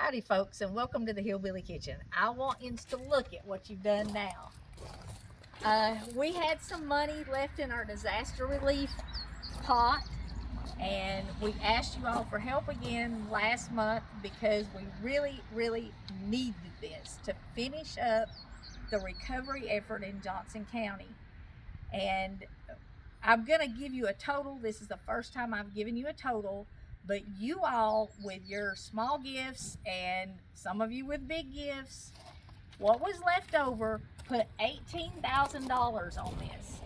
Howdy folks, and welcome to the Hillbilly Kitchen. I want you to look at what you've done now. We had some money left in our disaster relief pot, and we asked you all for help again last month because we really needed this to finish up the recovery effort in Johnson County. And I'm gonna give you a total. This is the first time I've given you a total, but you all, with your small gifts and some of you with big gifts, what was left over, put $18,000 on this.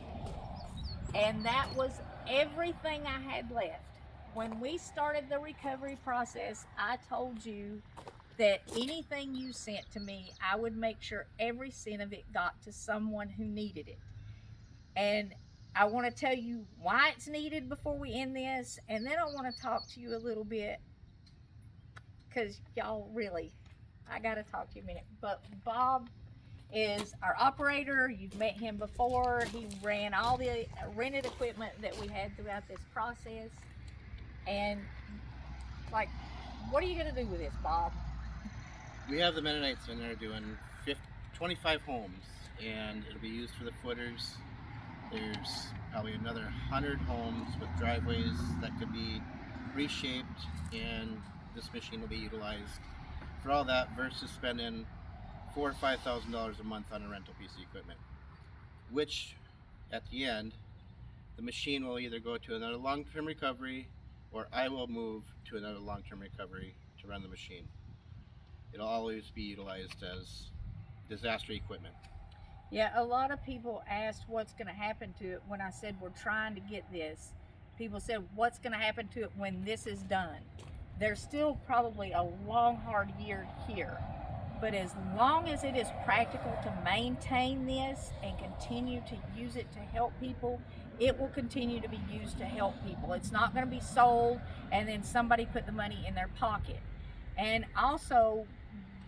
And that was everything I had left. When we started the recovery process, I told you that anything you sent to me, I would make sure every cent of it got to someone who needed it. And I want to tell you why it's needed before we end this, and then I want to talk to you a little bit, because y'all really, I got to talk to you a minute. But Bob is our operator. You've met him before. He ran all the rented equipment that we had throughout this process. And like, what are you going to do with this, Bob? We have the Mennonites in there doing 25 homes, and it'll be used for the footers. There's probably another 100 homes with driveways that could be reshaped, and this machine will be utilized for all that versus spending $4,000 or $5,000 a month on a rental piece of equipment, which at the end the machine will either go to another long-term recovery or I will move to another long-term recovery to run the machine. It'll always be utilized as disaster equipment. Yeah, a lot of people asked what's going to happen to it when I said we're trying to get this. People said, what's going to happen to it when this is done? There's still probably a long, hard year here. But as long as it is practical to maintain this and continue to use it to help people, it will continue to be used to help people. It's not going to be sold and then somebody put the money in their pocket. And also,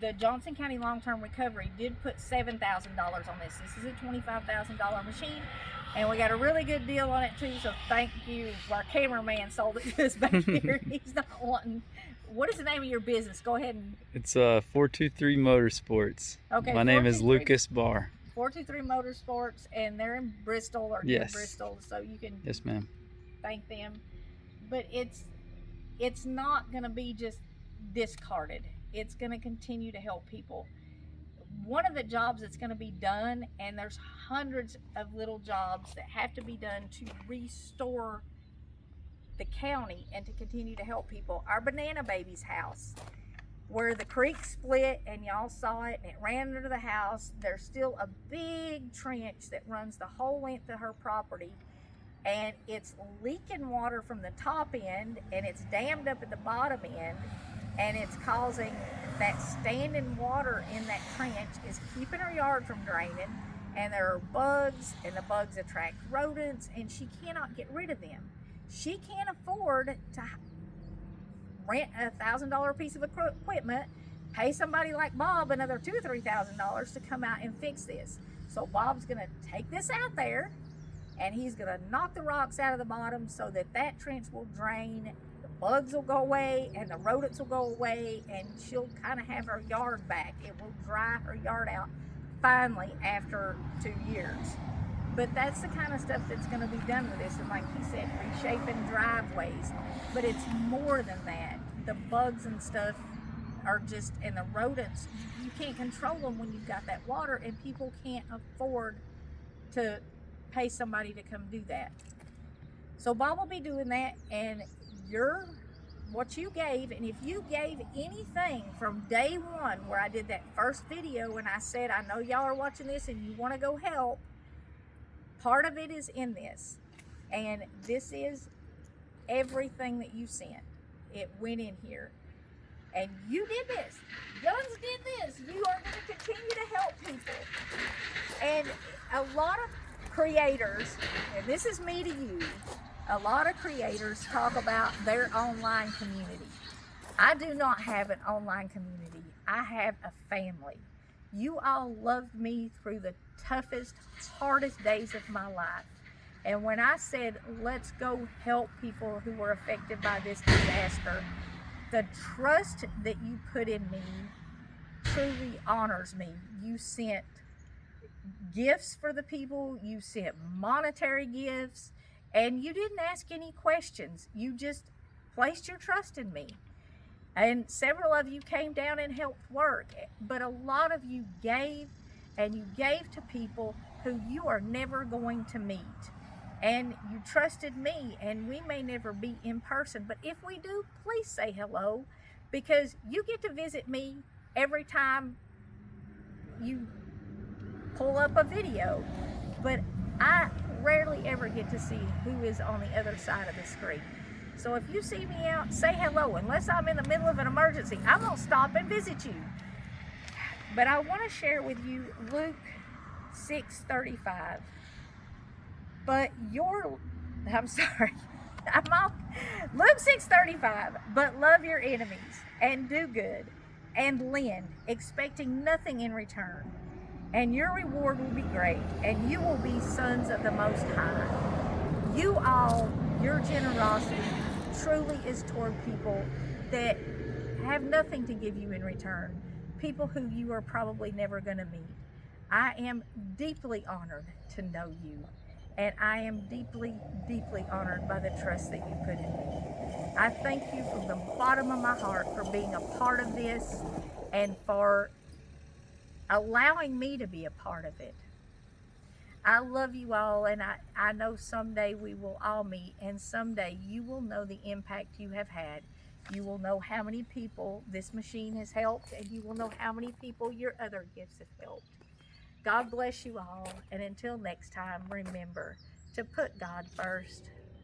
the Johnson County Long-Term Recovery did put $7,000 on this. This is a $25,000 machine, and we got a really good deal on it too, so thank you. Our cameraman sold it to us back here. He's not wanting. What is the name of your business? Go ahead and... It's 423 Motorsports. Okay. My name is Lucas Barr. 423 Motorsports, and they're in Bristol, or near Bristol, so you can... Yes, ma'am. Thank them. But it's not going to be just discarded. It's going to continue to help people. One of the jobs that's going to be done, and there's hundreds of little jobs that have to be done to restore the county and to continue to help people. Our Banana Baby's house, where the creek split and y'all saw it and it ran under the house, there's still a big trench that runs the whole length of her property, and it's leaking water from the top end and it's dammed up at the bottom end, and it's causing that standing water in that trench is keeping her yard from draining, and there are bugs, and the bugs attract rodents, and she cannot get rid of them. She can't afford to rent a $1,000 piece of equipment, pay somebody like Bob another $2,000 or $3,000 to come out and fix this. So Bob's gonna take this out there, and he's gonna knock the rocks out of the bottom so that that trench will drain. Bugs will go away and the rodents will go away, and she'll kind of have her yard back. It will dry her yard out finally after 2 years. But that's the kind of stuff that's going to be done with this. And like he said, reshaping driveways. But it's more than that. The bugs and stuff are just, and the rodents, you can't control them when you've got that water, and people can't afford to pay somebody to come do that. So Bob will be doing that, and what you gave, and if you gave anything from day one where I did that first video and I said, I know y'all are watching this and you want to go help, part of it is in this, and this is everything that you sent. It went in here, and you did this. YOUNS did this. You are going to continue to help people. And a lot of creators, and this is me to you, a lot of creators talk about their online community. I do not have an online community. I have a family. You all loved me through the toughest, hardest days of my life. And when I said, let's go help people who were affected by this disaster, The trust that you put in me truly honors me. You sent gifts for the people, you sent monetary gifts, and you didn't ask any questions. You just placed your trust in me. And several of you came down and helped work, but a lot of you gave, and you gave to people who you are never going to meet. And you trusted me, and we may never be in person, but if we do, please say hello, because you get to visit me every time you pull up a video, but I rarely ever get to see who is on the other side of the screen. So if you see me out, say hello. Unless I'm in the middle of an emergency, I'm gonna stop and visit you. But I want to share with you Luke 6:35. Luke 6:35. But love your enemies and do good and lend, expecting nothing in return. And your reward will be great, and you will be sons of the Most High. You all, your generosity truly is toward people that have nothing to give you in return, people who you are probably never going to meet. I am deeply honored to know you, and I am deeply, deeply honored by the trust that you put in me. I thank you from the bottom of my heart for being a part of this and for allowing me to be a part of it. I love you all, and I know someday we will all meet, and someday you will know the impact you have had. You will know how many people this machine has helped, and you will know how many people your other gifts have helped. God bless you all, and until next time, remember to put God first.